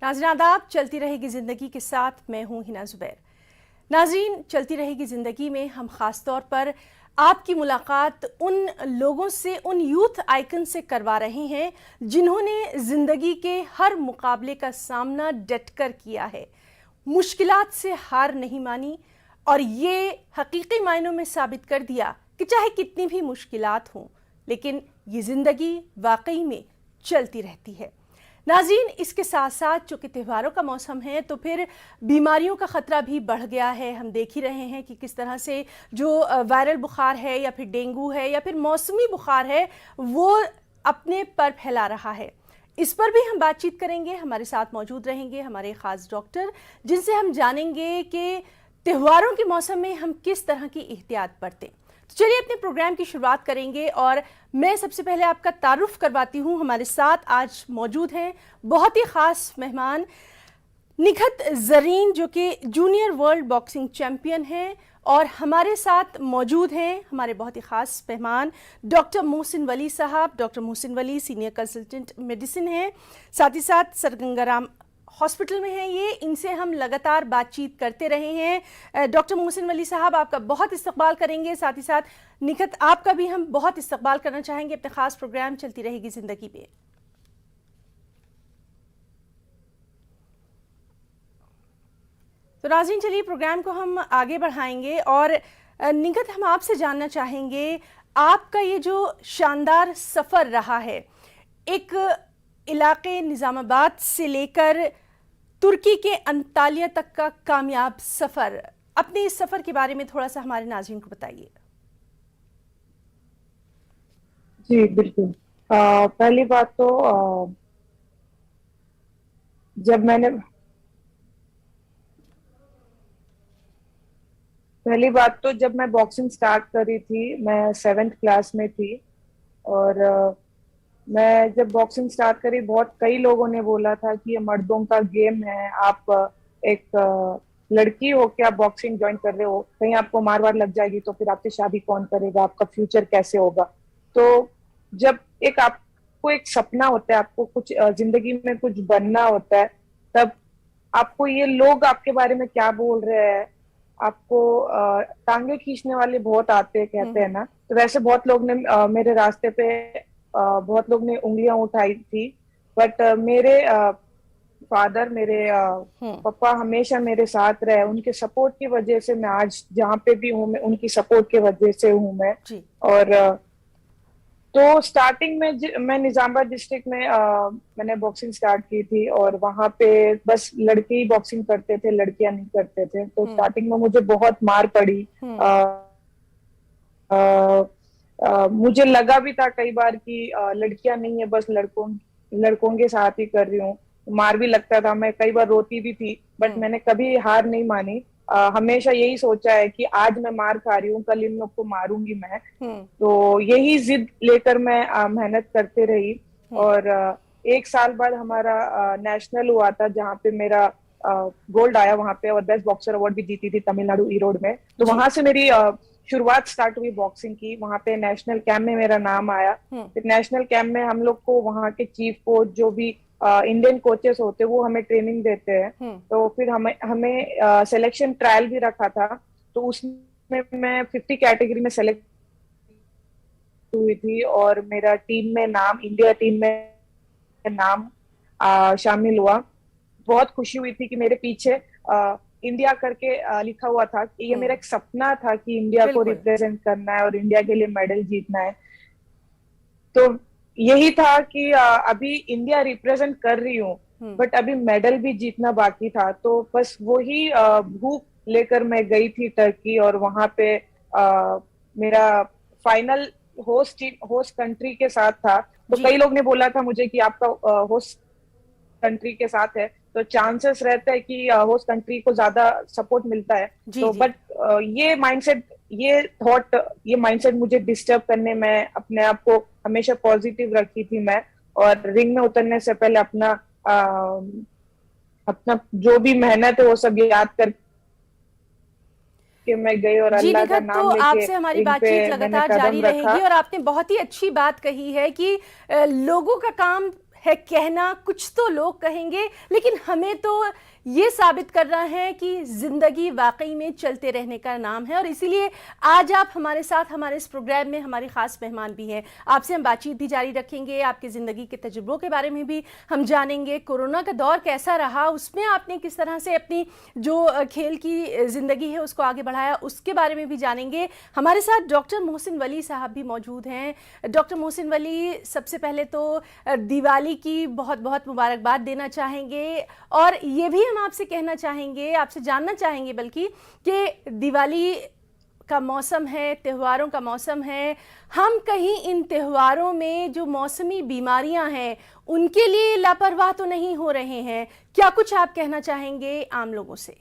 नाज़रीन आदाब, चलती रहेगी ज़िंदगी के साथ मैं हूँ हिना ज़ुबैर। नाज़रीन, चलती रहेगी ज़िंदगी में हम ख़ास तौर पर आपकी मुलाकात उन लोगों से, उन यूथ आइकन से करवा रहे हैं जिन्होंने ज़िंदगी के हर मुकाबले का सामना डट कर किया है, मुश्किलात से हार नहीं मानी और ये हकीकी मायनों में साबित कर दिया कि चाहे कितनी भी मुश्किलात हों लेकिन ये ज़िंदगी वाकई में चलती रहती है। नाज़रीन, इसके साथ साथ चूँकि त्योहारों का मौसम है तो फिर बीमारियों का ख़तरा भी बढ़ गया है। हम देख ही रहे हैं कि किस तरह से जो वायरल बुखार है या फिर डेंगू है या फिर मौसमी बुखार है वो अपने पर फैला रहा है। इस पर भी हम बातचीत करेंगे। हमारे साथ मौजूद रहेंगे हमारे ख़ास डॉक्टर, जिनसे हम जानेंगे कि त्योहारों के मौसम में हम किस तरह की एहतियात बरतें। तो चलिए अपने प्रोग्राम की शुरुआत करेंगे और मैं सबसे पहले आपका तारुफ करवाती हूँ। हमारे साथ आज मौजूद हैं बहुत ही ख़ास मेहमान निखत ज़रीन, जो कि जूनियर वर्ल्ड बॉक्सिंग चैम्पियन हैं, और हमारे साथ मौजूद हैं हमारे बहुत ही ख़ास मेहमान डॉक्टर मोहसिन वली साहब। Doctor Mohsin Wali senior consultant medicine हैं, साथ ही साथ सर गंगाराम हॉस्पिटल में हैं ये। इनसे हम लगातार बातचीत करते रहे हैं। डॉक्टर मोहसिन वली साहब, आपका बहुत इस्तकबाल करेंगे, साथ ही साथ निखत आपका भी हम बहुत इस्तकबाल करना चाहेंगे अपने ख़ास प्रोग्राम चलती रहेगी ज़िंदगी पे। तो नाज़रीन, चलिए प्रोग्राम को हम आगे बढ़ाएंगे और निखत, हम आपसे जानना चाहेंगे आपका ये जो शानदार सफ़र रहा है, एक इलाके निज़ामाबाद से लेकर तुर्की के अंतालिया तक का कामयाब सफ़र, अपने इस सफ़र के बारे में थोड़ा सा हमारे नाज़रीन को बताइए। जी बिल्कुल। पहली बात तो जब मैं बॉक्सिंग स्टार्ट करी थी, मैं 7th क्लास में थी। और मैं जब बॉक्सिंग स्टार्ट करी, कई लोगों ने बोला था कि ये मर्दों का गेम है, आप एक लड़की हो के आप बॉक्सिंग ज्वाइन कर रहे हो, कहीं आपको मार वार लग जाएगी तो फिर आपसे शादी कौन करेगा, आपका फ्यूचर कैसे होगा। तो जब आपको एक सपना होता है, आपको कुछ जिंदगी में कुछ बनना होता है, तब आपको ये लोग आपके बारे में क्या बोल रहे हैं, आपको टांगे खींचने वाले बहुत आते हैं, कहते हैं ना। तो वैसे बहुत लोग ने मेरे रास्ते पे बहुत लोग ने उंगलियां उठाई थी, बट मेरे फादर, मेरे पापा हमेशा मेरे साथ रहे। उनके सपोर्ट की वजह से मैं आज जहाँ पे भी हूँ, मैं उनकी सपोर्ट की वजह से हूँ मैं। और तो स्टार्टिंग में मैं निजामाबाद डिस्ट्रिक्ट में मैंने बॉक्सिंग स्टार्ट की थी, और वहां पे बस लड़के ही बॉक्सिंग करते थे, लड़कियां नहीं करते थे। तो स्टार्टिंग में मुझे बहुत मार पड़ी। मुझे लगा भी था कई बार कि लड़कियां नहीं है, बस लड़कों के साथ ही कर रही हूँ। मार भी लगता था, मैं कई बार रोती भी थी, बट मैंने कभी हार नहीं मानी। हमेशा यही सोचा है कि आज मैं मार खा रही हूँ, कल इन लोग को मारूंगी मैं। तो यही जिद लेकर मैं मेहनत करते रही। और 1 साल बाद हमारा नेशनल हुआ था, जहाँ पे मेरा गोल्ड आया वहां पे, और बेस्ट बॉक्सर अवार्ड भी जीती थी तमिलनाडु ईरोड में। तो वहां से मेरी शुरुआत स्टार्ट हुई बॉक्सिंग की। वहां पे नेशनल कैंप में मेरा नाम आया। फिर नेशनल कैंप में हम लोग को वहां के चीफ कोच, जो भी इंडियन कोचेस होते, वो हमें ट्रेनिंग देते हैं। तो फिर हमें सिलेक्शन ट्रायल भी रखा था, तो उसमें मैं 50 कैटेगरी में सेलेक्ट हुई थी, और मेरा टीम में नाम, इंडिया टीम में नाम शामिल हुआ। बहुत खुशी हुई थी कि मेरे पीछे इंडिया करके लिखा हुआ था, कि ये मेरा एक सपना था कि इंडिया को रिप्रेजेंट करना है और इंडिया के लिए मेडल जीतना है। तो यही था कि अभी इंडिया रिप्रेजेंट कर रही हूँ, बट अभी मेडल भी जीतना बाकी था। तो बस वही भूख लेकर मैं गई थी टर्की, और वहां पे मेरा फाइनल होस्ट कंट्री के साथ था। तो कई लोग ने बोला था मुझे कि आपका होस्ट कंट्री के साथ है तो चांसेस रहते हैं कि होस्ट कंट्री को ज्यादा सपोर्ट मिलता है। तो बट ये माइंडसेट मुझे डिस्टर्ब करने में, अपने आप को हमेशा पॉजिटिव रखी थी मैं। और रिंग में उतरने से पहले अपना जो भी मेहनत है वो सब याद कर कि मैं गई, और अल्लाह का नाम लेके आपसे हमारी बातचीत लगातार जारी रहेगी। और आपने बहुत ही अच्छी बात कही है कि लोगों का काम है कहना, कुछ तो लोग कहेंगे, लेकिन हमें तो ये साबित करना है कि जिंदगी वाकई में चलते रहने का नाम है। और इसीलिए आज आप हमारे साथ हमारे इस प्रोग्राम में हमारे खास मेहमान भी हैं। आपसे हम बातचीत भी जारी रखेंगे, आपके ज़िंदगी के तजुर्बों के बारे में भी हम जानेंगे, कोरोना का दौर कैसा रहा, उसमें आपने किस तरह से अपनी जो खेल की ज़िंदगी है उसको आगे बढ़ाया, उसके बारे में भी जानेंगे। हमारे साथ डॉक्टर मोहसिन वली साहब भी मौजूद हैं। डॉक्टर मोहसिन वली, सबसे पहले तो दिवाली की बहुत बहुत मुबारकबाद देना चाहेंगे, और ये भी हम आपसे कहना चाहेंगे, आपसे जानना चाहेंगे बल्कि, कि दिवाली का मौसम है, त्योहारों का मौसम है, हम कहीं इन त्योहारों में जो मौसमी बीमारियां हैं उनके लिए लापरवाह तो नहीं हो रहे हैं? क्या कुछ आप कहना चाहेंगे आम लोगों से?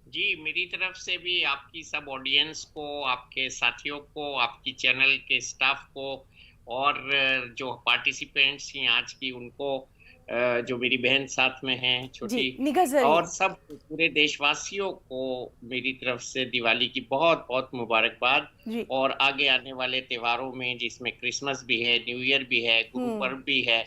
जी, मेरी तरफ से भी आपकी सब ऑडियंस को, आपके साथियों को, आपकी चैनल के स्टाफ को, और जो पार्टिसिपेंट्स हैं आज की, उनको, जो मेरी बहन साथ में हैं छोटी, और सब पूरे देशवासियों को मेरी तरफ से दिवाली की बहुत बहुत मुबारकबाद। और आगे आने वाले त्योहारों में, जिसमें क्रिसमस भी है, न्यू ईयर भी है, गुरु पर्व भी है,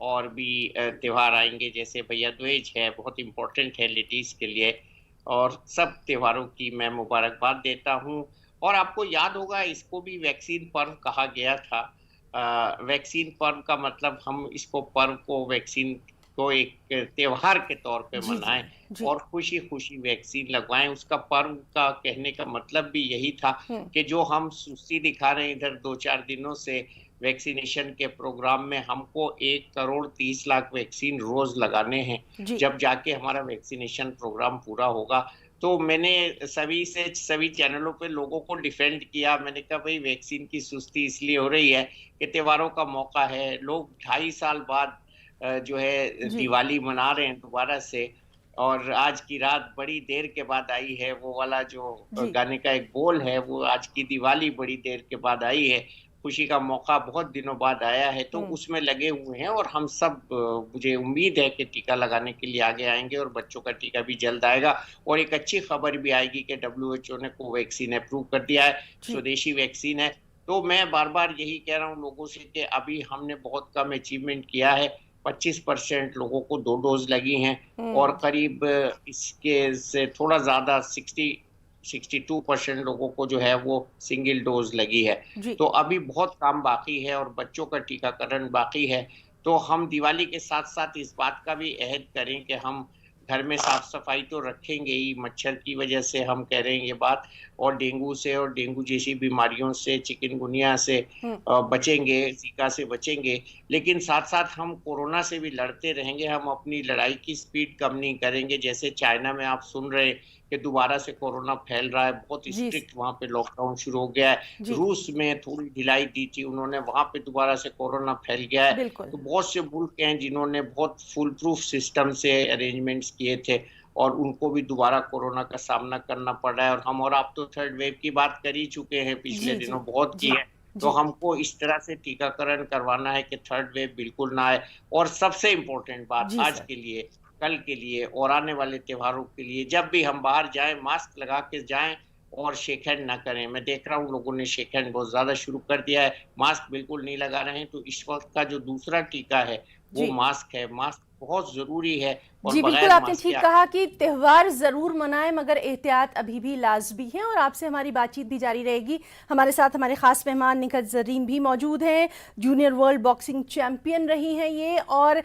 और भी त्योहार आएंगे, जैसे भैया दूज है, बहुत इम्पोर्टेंट है लेडीज के लिए। और सब त्योहारों की मैं मुबारकबाद देता हूँ। और आपको याद होगा, इसको भी वैक्सीन पर्व कहा गया था। वैक्सीन पर्व का मतलब, हम इसको पर्व को, वैक्सीन को एक त्योहार के तौर पे मनाएं और खुशी खुशी वैक्सीन लगवाएं। उसका पर्व का कहने का मतलब भी यही था कि जो हम सुस्ती दिखा रहे हैं इधर 2-4 दिनों से वैक्सीनेशन के प्रोग्राम में, हमको 1,30,00,000 वैक्सीन रोज लगाने हैं, जब जाके हमारा वैक्सीनेशन प्रोग्राम पूरा होगा। तो मैंने सभी चैनलों पे लोगों को डिफेंड किया। मैंने कहा भाई, वैक्सीन की सुस्ती इसलिए हो रही है कि त्योहारों का मौका है, लोग 2.5 साल बाद जो है दिवाली मना रहे हैं दोबारा से, और आज की रात बड़ी देर के बाद आई है। वो वाला जो गाने का एक बोल है, वो आज की दिवाली बड़ी देर के बाद आई है, खुशी का मौका बहुत दिनों बाद आया है। तो उसमें लगे हुए हैं, और हम सब, मुझे उम्मीद है कि टीका लगाने के लिए आगे आएंगे, और बच्चों का टीका भी जल्द आएगा। और एक अच्छी खबर भी आएगी कि WHO ने कोवैक्सीन अप्रूव कर दिया है, स्वदेशी वैक्सीन है। तो मैं बार बार यही कह रहा हूँ लोगों से कि अभी हमने बहुत कम अचीवमेंट किया है। 25% लोगों को 2 डोज लगी हैं, और करीब इसके से थोड़ा ज्यादा 62% लोगों को जो है वो सिंगल डोज लगी है। तो अभी बहुत काम बाकी है, और बच्चों का टीकाकरण बाकी है। तो हम दिवाली के साथ साथ इस बात का भी अहद करें कि हम घर में साफ सफाई तो रखेंगे ही, मच्छर की वजह से हम कह रहे हैं ये बात, और डेंगू से और डेंगू जैसी बीमारियों से, चिकनगुनिया से बचेंगे, जीका से बचेंगे। लेकिन साथ साथ हम कोरोना से भी लड़ते रहेंगे। हम अपनी लड़ाई की स्पीड कम नहीं करेंगे। जैसे चाइना में आप सुन रहे कि दोबारा से कोरोना फैल रहा है, बहुत स्ट्रिक्ट वहां पे लॉकडाउन शुरू हो गया है। रूस में थोड़ी ढिलाई दी थी उन्होंने, वहां पे दोबारा से कोरोना फैल गया है। तो बहुत से मुल्क हैं जिन्होंने बहुत फुल प्रूफ सिस्टम से अरेंजमेंट्स किए थे, और उनको भी दोबारा कोरोना का सामना करना पड़ रहा है। और हम और आप तो थर्ड वेव की बात कर ही चुके हैं, पिछले दिनों बहुत की है। तो हमको इस तरह से टीकाकरण करवाना है कि थर्ड वेव बिल्कुल ना आए। और सबसे इम्पोर्टेंट बात आज के लिए, कल के लिए, और आने वाले त्योहारों के लिए, जब भी हम बाहर जाएं मास्क लगा के जाएं, और शेक हैंड ना करें। मैं देख रहा हूँ लोगों ने शेक हैंड बहुत ज्यादा शुरू कर दिया है, मास्क बिल्कुल नहीं लगा रहे हैं। तो इस वक्त का जो दूसरा टीका है वो मास्क है। मास्क बहुत जरूरी है। और जी बिल्कुल, आपने ठीक कहा कि त्योहार जरूर मनाएं, मगर एहतियात अभी भी लाजमी है। और आपसे हमारी बातचीत भी जारी रहेगी। हमारे साथ हमारे खास मेहमान निखत जरीन भी मौजूद हैं। जूनियर वर्ल्ड बॉक्सिंग चैंपियन रही हैं ये, और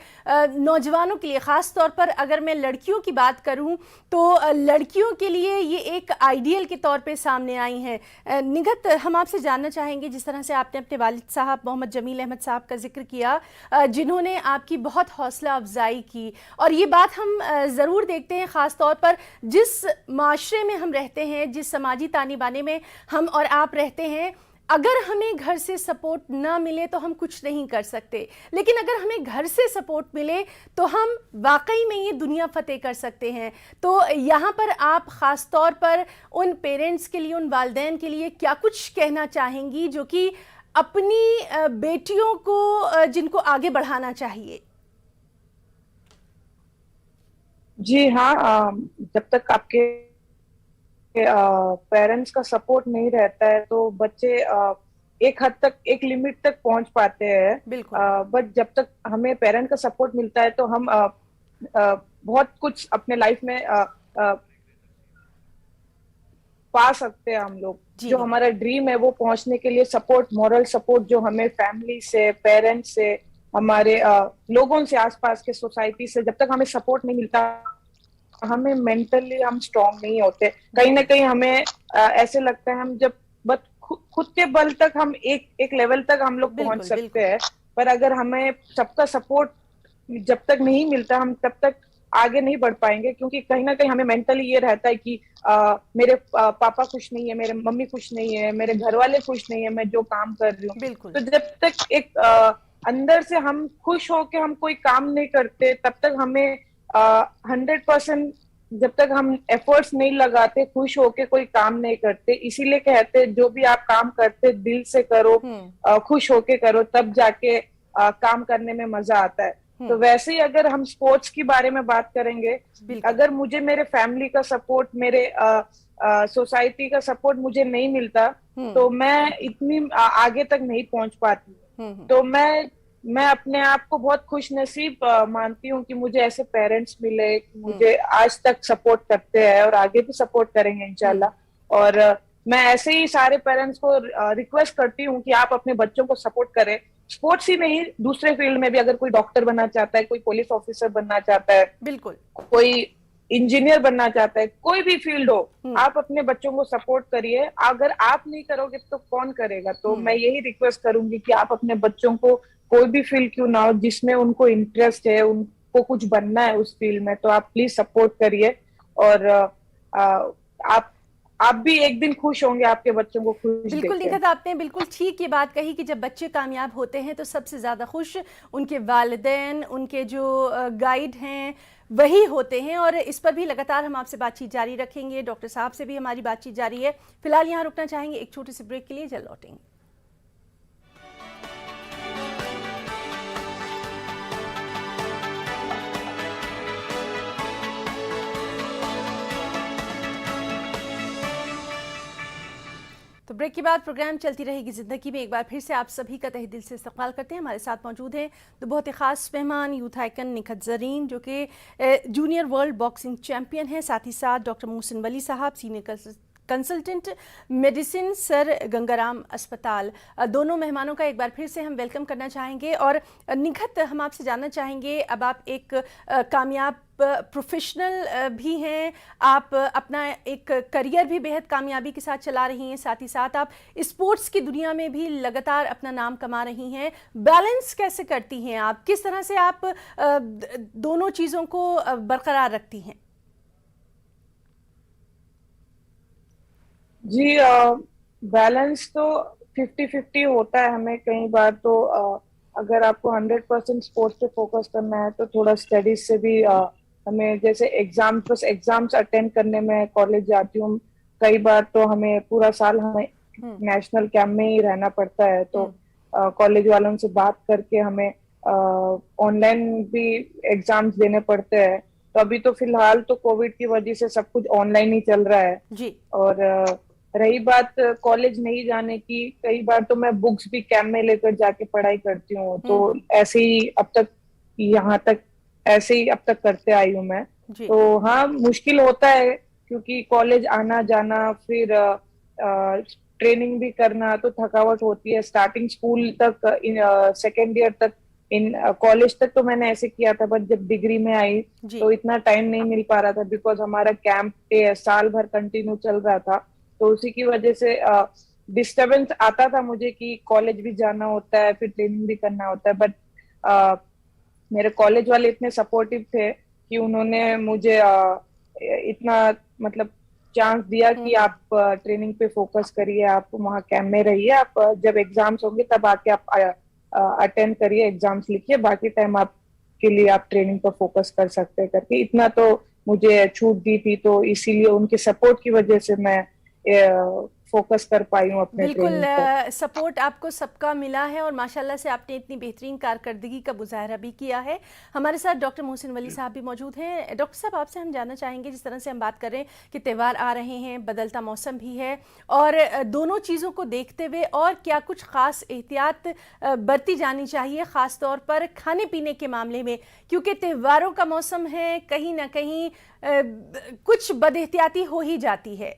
नौजवानों के लिए, ख़ास तौर पर अगर मैं लड़कियों की बात करूं तो लड़कियों के लिए ये एक आइडियल के तौर पे सामने आई हैं। निखत, हम आपसे जानना चाहेंगे, जिस तरह से आपने अपने वालिद साहब मोहम्मद जमील अहमद साहब का जिक्र किया, जिन्होंने आपकी बहुत हौसला अफजाई की, और ये बात हम ज़रूर देखते हैं, ख़ास तौर पर जिस माशरे में हम रहते हैं, जिस समाजी ताने बाने में हम और आप रहते हैं, अगर हमें घर से सपोर्ट ना मिले तो हम कुछ नहीं कर सकते, लेकिन अगर हमें घर से सपोर्ट मिले तो हम वाकई में ये दुनिया फतेह कर सकते हैं। तो यहाँ पर आप ख़ास तौर पर उन पेरेंट्स के लिए, उन वालिदैन के लिए क्या कुछ कहना चाहेंगी जो कि अपनी बेटियों को, जिनको आगे बढ़ाना चाहिए? जी हाँ, जब तक आपके पेरेंट्स का सपोर्ट नहीं रहता है तो बच्चे एक हद तक, एक लिमिट तक पहुंच पाते हैं। बिल्कुल। बट जब तक हमें पेरेंट का सपोर्ट मिलता है तो हम बहुत कुछ अपने लाइफ में पा सकते हैं हम लोग। जी जो हमारा ड्रीम है वो पहुंचने के लिए सपोर्ट, मॉरल सपोर्ट जो हमें फैमिली से, पेरेंट्स से, हमारे लोगों से, आसपास के सोसाइटी से, जब तक हमें सपोर्ट नहीं मिलता, हमें मेंटली हम स्ट्रांग नहीं होते। कहीं ना कहीं हमें ऐसे लगता है हम जब बस खुद के बल तक हम एक लेवल तक हम लोग पहुंच बिल्कुल सकते बिल्कुल। हैं, पर अगर हमें सबका सपोर्ट जब तक नहीं मिलता हम तब तक आगे नहीं बढ़ पाएंगे। क्योंकि कहीं ना कहीं हमें मेंटली ये रहता है कि मेरे पापा खुश नहीं है, मेरे मम्मी खुश नहीं है, मेरे घर वाले खुश नहीं है, मैं जो काम कर रही हूँ। बिल्कुल तो जब तक एक अंदर से हम खुश होके हम कोई काम नहीं करते, तब तक हमें 100%, जब तक हम एफर्ट्स नहीं लगाते, खुश होके कोई काम नहीं करते। इसीलिए कहते जो भी आप काम करते दिल से करो, खुश होके करो, तब जाके काम करने में मजा आता है। तो वैसे ही अगर हम स्पोर्ट्स के बारे में बात करेंगे, अगर मुझे मेरे फैमिली का सपोर्ट, मेरे सोसाइटी का सपोर्ट मुझे नहीं मिलता तो मैं इतनी आगे तक नहीं पहुंच पाती। तो मैं अपने आप को बहुत खुश नसीब मानती हूँ कि मुझे ऐसे पेरेंट्स मिले, मुझे आज तक सपोर्ट करते हैं और आगे भी सपोर्ट करेंगे इंशाल्लाह। और मैं ऐसे ही सारे पेरेंट्स को रिक्वेस्ट करती हूँ कि आप अपने बच्चों को सपोर्ट करें। स्पोर्ट्स ही नहीं, दूसरे फील्ड में भी, अगर कोई डॉक्टर बनना चाहता है, कोई पुलिस ऑफिसर बनना चाहता है, बिल्कुल, कोई इंजीनियर बनना चाहता है, कोई भी फील्ड हो, आप अपने बच्चों को सपोर्ट करिए। अगर आप नहीं करोगे तो कौन करेगा? तो मैं यही रिक्वेस्ट करूंगी कि आप अपने बच्चों को, कोई भी फील्ड क्यों ना हो जिसमें उनको इंटरेस्ट है, उनको कुछ बनना है उस फील्ड में, तो आप प्लीज सपोर्ट करिए। और आप भी एक दिन खुश होंगे आपके बच्चों को खुश बिल्कुल। देख के। निखत, आपने बिल्कुल ठीक ये बात कही कि जब बच्चे कामयाब होते हैं तो सबसे ज़्यादा खुश उनके वालिदैन, उनके जो गाइड हैं वही होते हैं। और इस पर भी लगातार हम आपसे बातचीत जारी रखेंगे। डॉक्टर साहब से भी हमारी बातचीत जारी है। फिलहाल यहाँ रुकना चाहेंगे एक छोटे से ब्रेक के लिए, जल्द लौटेंगे। तो ब्रेक के बाद प्रोग्राम चलती रहेगी ज़िंदगी में एक बार फिर से आप सभी का तहे दिल से इस्तकबाल करते हैं। हमारे साथ मौजूद हैं तो बहुत ही ख़ास मेहमान, यूथ आइकन निखत ज़रीन जो कि जूनियर वर्ल्ड बॉक्सिंग चैंपियन हैं, साथ ही साथ डॉक्टर मोहसिन वली साहब, senior consultant medicine, sir Gangaram अस्पताल। दोनों मेहमानों का एक बार फिर से हम वेलकम करना चाहेंगे। और निखत, हम आपसे जानना चाहेंगे, अब आप एक कामयाब प्रोफेशनल भी हैं, आप अपना एक करियर भी बेहद कामयाबी के साथ चला रही हैं, साथ ही साथ आप स्पोर्ट्स की दुनिया में भी लगातार अपना नाम कमा रही हैं। बैलेंस कैसे करती हैं आप? किस तरह से आप दोनों चीज़ों को बरकरार रखती हैं? जी, बैलेंस तो 50-50 होता है हमें कई बार। तो अगर आपको 100% स्पोर्ट्स पे फोकस करना है तो थोड़ा स्टडीज से भी हमें, जैसे एग्जाम्स अटेंड करने में कॉलेज जाती हूँ कई बार, तो हमें पूरा साल हमें नेशनल कैंप में ही रहना पड़ता है। तो कॉलेज वालों से बात करके हमें ऑनलाइन भी एग्जाम्स देने पड़ते हैं। तो अभी तो फिलहाल तो कोविड की वजह से सब कुछ ऑनलाइन ही चल रहा है जी। और रही बात कॉलेज नहीं जाने की, कई बार तो मैं बुक्स भी कैंप में लेकर जाके पढ़ाई करती हूँ। तो ऐसे ही अब तक, यहाँ तक ऐसे ही अब तक करते आई हूँ मैं। तो हाँ, मुश्किल होता है क्योंकि कॉलेज आना जाना, फिर ट्रेनिंग भी करना, तो थकावट होती है। स्टार्टिंग स्कूल तक, सेकेंड ईयर तक, इन कॉलेज तक तो मैंने ऐसे किया था, बट जब डिग्री में आई तो इतना टाइम नहीं मिल पा रहा था बिकॉज हमारा कैंप साल भर कंटिन्यू चल रहा था। तो उसी की वजह से डिस्टरबेंस आता था मुझे कि कॉलेज भी जाना होता है, फिर ट्रेनिंग भी करना होता है। बट मेरे कॉलेज वाले इतने सपोर्टिव थे कि उन्होंने मुझे इतना मतलब चांस दिया कि आप ट्रेनिंग पे फोकस करिए, आप वहाँ कैंप में रहिए, आप जब एग्जाम्स होंगे तब आके आप अटेंड करिए, एग्जाम्स लिखिए, बाकी टाइम आप के लिए आप ट्रेनिंग पर फोकस कर सकते हैं करके इतना तो मुझे छूट दी थी। तो इसीलिए उनके सपोर्ट की वजह से मैं फोकस कर पाई हूँ अपने बिल्कुल ट्रेनिंग पर। सपोर्ट आपको सबका मिला है और माशाल्लाह से आपने इतनी बेहतरीन कारकर्दगी का मुजाहरा भी किया है। हमारे साथ डॉक्टर मोहसिन वली साहब भी मौजूद हैं। डॉक्टर साहब, आपसे हम जानना चाहेंगे, जिस तरह से हम बात कर रहे हैं कि त्यौहार आ रहे हैं, बदलता मौसम भी है, और दोनों चीज़ों को देखते हुए और क्या कुछ ख़ास एहतियात बरती जानी चाहिए, ख़ास तौर पर खाने पीने के मामले में, क्योंकि त्योहारों का मौसम है, कहीं ना कहीं कुछ बदएहतियाती हो ही जाती है।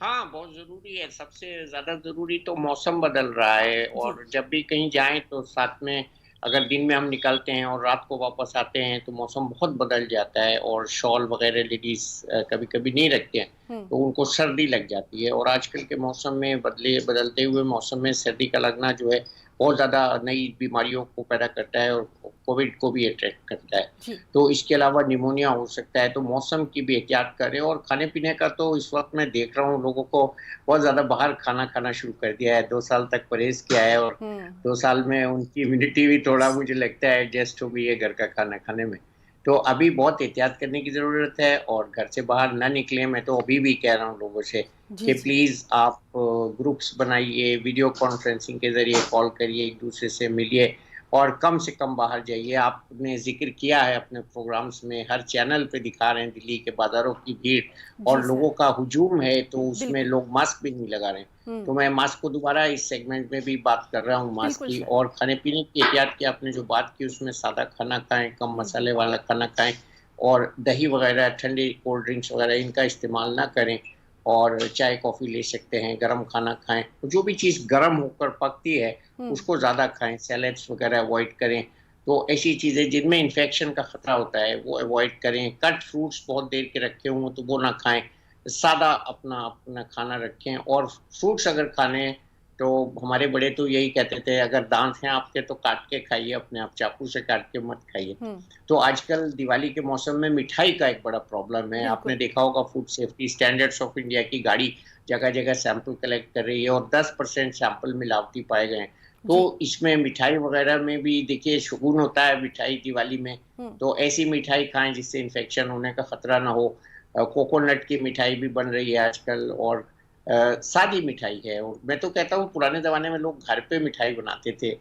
हाँ, बहुत जरूरी है। सबसे ज्यादा जरूरी तो मौसम बदल रहा है, और जब भी कहीं जाएं तो साथ में, अगर दिन में हम निकलते हैं और रात को वापस आते हैं तो मौसम बहुत बदल जाता है, और शॉल वगैरह लेडीज कभी कभी नहीं रखते हैं तो उनको सर्दी लग जाती है। और आजकल के मौसम में बदलते हुए मौसम में सर्दी का लगना जो है बहुत ज्यादा नई बीमारियों को पैदा करता है, और कोविड को भी अट्रैक्ट करता है। तो इसके अलावा निमोनिया हो सकता है। तो मौसम की भी एहतियात करें। और खाने पीने का तो इस वक्त मैं देख रहा हूँ लोगों को बहुत ज्यादा बाहर खाना खाना शुरू कर दिया है। 2 साल तक परहेज किया है, और 2 साल में उनकी इम्यूनिटी भी थोड़ा मुझे लगता है एडजस्ट हो गई है घर का खाना खाने में। तो अभी बहुत एहतियात करने की जरूरत है, और घर से बाहर ना निकले। मैं तो अभी भी कह रहा हूँ लोगों से कि प्लीज आप ग्रुप्स बनाइए, वीडियो कॉन्फ्रेंसिंग के जरिए कॉल करिए, एक दूसरे से मिलिए, और कम से कम बाहर जाइए। आपने जिक्र किया है अपने प्रोग्राम्स में, हर चैनल पे दिखा रहे हैं दिल्ली के बाजारों की भीड़ और लोगों का हुजूम है, तो उसमें लोग मास्क भी नहीं लगा रहे हैं। तो मैं मास्क को दोबारा इस सेगमेंट में भी बात कर रहा हूँ, मास्क की। और खाने पीने की एहतियात की आपने जो बात की, उसमें सादा खाना खाएं, कम मसाले वाला खाना खाएं, और दही वगैरह, ठंडी कोल्ड ड्रिंक्स वगैरह इनका इस्तेमाल ना करें, और चाय कॉफी ले सकते हैं। गर्म खाना खाएं, जो भी चीज गर्म होकर पकती है उसको ज्यादा खाएं। सैलेड्स वगैरह अवॉइड करें। तो ऐसी चीजें जिनमें इन्फेक्शन का खतरा होता है वो अवॉइड करें। कट फ्रूट्स बहुत देर के रखे हों तो वो ना खाएं। सादा अपना अपना खाना रखें। और फ्रूट्स अगर खाने, तो हमारे बड़े तो यही कहते थे, अगर दांत हैं आपके तो काट के खाइए, अपने आप चाकू से काट के मत खाइए। तो आजकल दिवाली के मौसम में मिठाई का एक बड़ा प्रॉब्लम है। आपने देखा होगा food safety standards of India की गाड़ी जगह जगह सैंपल कलेक्ट कर रही है, और 10% सैंपल मिलावटी पाए गए। तो इसमें मिठाई वगैरह में भी देखिए शगुन होता है मिठाई दिवाली में। तो ऐसी मिठाई खाएं जिससे इन्फेक्शन होने का खतरा ना हो। कोकोनट की मिठाई भी बन रही है आजकल, और सादी मिठाई है। और मैं तो कहता हूँ पुराने जमाने में लोग घर पे मिठाई बनाते थे,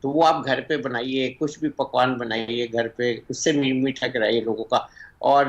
तो वो आप घर पे बनाइए, कुछ भी पकवान बनाइए घर पे, उससे मीठा कराइए लोगों का। और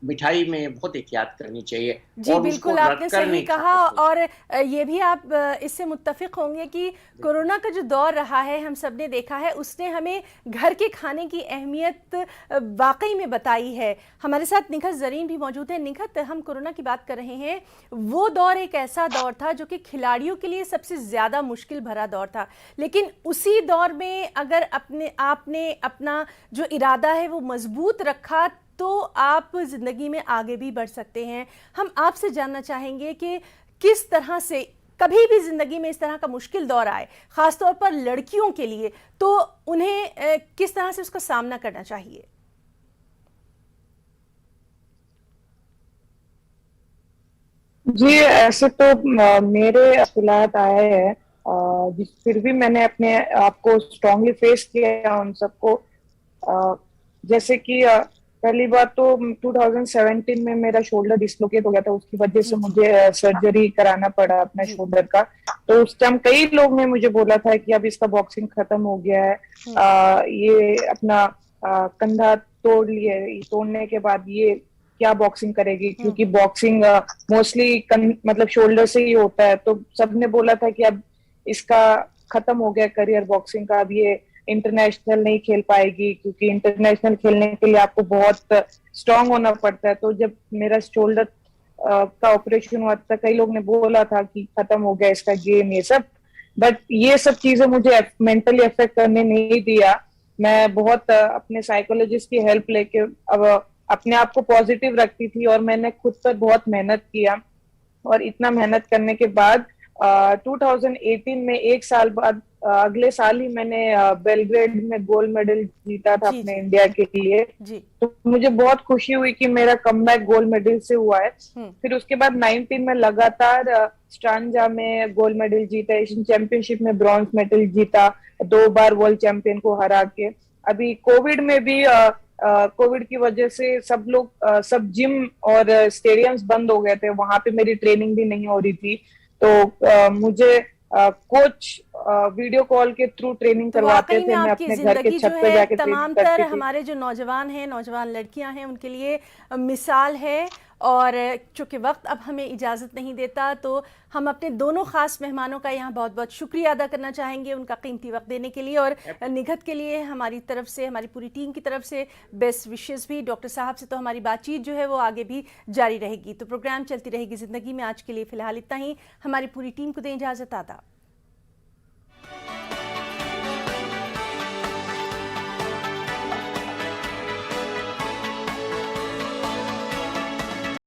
मिठाई में बहुत एहतियात करनी चाहिए। जी और बिल्कुल, आपने सही कहा। और ये भी आप इससे मुत्तफिक होंगे कि कोरोना का जो दौर रहा है, हम सब ने देखा है, उसने हमें घर के खाने की अहमियत वाकई में बताई है। हमारे साथ निखत जरीन भी मौजूद है। निखत, हम कोरोना की बात कर रहे हैं, वो दौर एक ऐसा दौर था जो कि खिलाड़ियों के लिए सबसे ज़्यादा मुश्किल भरा दौर था, लेकिन उसी दौर में अगर आपने अपना जो इरादा है वो मजबूत रखा तो आप ज़िंदगी में आगे भी बढ़ सकते हैं। हम आपसे जानना चाहेंगे कि किस तरह से कभी भी ज़िंदगी में इस तरह का मुश्किल दौर आए, ख़ासतौर पर लड़कियों के लिए, तो उन्हें किस तरह से उसका सामना करना चाहिए? जी, ऐसे तो मेरे हालात आए हैं, फिर भी मैंने अपने आप को स्ट्रांगली फेस किया उन सबको। जैसे कि पहली बात तो 2017 में मेरा शोल्डर डिसलोकेट हो गया था, उसकी वजह से मुझे सर्जरी कराना पड़ा अपना शोल्डर का। तो उस टाइम कई लोग ने मुझे बोला था कि अब इसका बॉक्सिंग खत्म हो गया है, ये अपना कंधा तोड़ लिए, तोड़ने के बाद ये क्या बॉक्सिंग करेगी, क्योंकि बॉक्सिंग मोस्टली मतलब शोल्डर से ही होता है। तो सबने बोला था कि अब इसका खत्म हो गया करियर बॉक्सिंग का, अब ये इंटरनेशनल नहीं खेल पाएगी, क्योंकि इंटरनेशनल खेलने के लिए आपको बहुत स्ट्रांग होना पड़ता है। तो जब मेरा शोल्डर का ऑपरेशन हुआ था, कई लोग ने बोला था कि खत्म हो गया इसका गेम, ये सब। बट ये सब चीजें मुझे मेंटली अफेक्ट करने नहीं दिया। मैं बहुत अपने साइकोलॉजिस्ट की हेल्प लेके अब अपने आप को पॉजिटिव रखती थी, और मैंने खुद पर बहुत मेहनत किया। और इतना मेहनत करने के बाद 2018 में, एक साल बाद, अगले साल ही मैंने बेलग्रेड में गोल्ड मेडल जीता था अपने इंडिया के लिए। तो मुझे बहुत खुशी हुई कि मेरा कमबैक गोल्ड मेडल से हुआ है। फिर उसके बाद 19 में लगातार स्ट्रांजा में गोल्ड मेडल जीता, एशियन चैंपियनशिप में ब्रॉन्ज मेडल जीता, 2 बार वर्ल्ड चैंपियन को हरा के। अभी कोविड में भी कोविड की वजह से सब लोग सब जिम और स्टेडियम्स बंद हो गए थे, वहां पे मेरी ट्रेनिंग भी नहीं हो रही थी। तो मुझे कोच वीडियो कॉल के थ्रू ट्रेनिंग तो करवाते वाकई में थे, मैं आपकी अपने घर के जिंदगी जो छत पे है जाके ट्रेनिंग तमाम करती तर थी। हमारे जो नौजवान हैं, नौजवान लड़कियां हैं, उनके लिए मिसाल है। और चूंकि वक्त अब हमें इजाज़त नहीं देता, तो हम अपने दोनों ख़ास मेहमानों का यहाँ बहुत बहुत शुक्रिया अदा करना चाहेंगे उनका कीमती वक्त देने के लिए। और निघत के लिए हमारी तरफ से, हमारी पूरी टीम की तरफ से बेस्ट विशेज़ भी। डॉक्टर साहब से तो हमारी बातचीत जो है वो आगे भी जारी रहेगी। तो प्रोग्राम चलती रहेगी ज़िंदगी में आज के लिए फ़िलहाल इतना ही। हमारी पूरी टीम को दें इजाज़त। आदाब।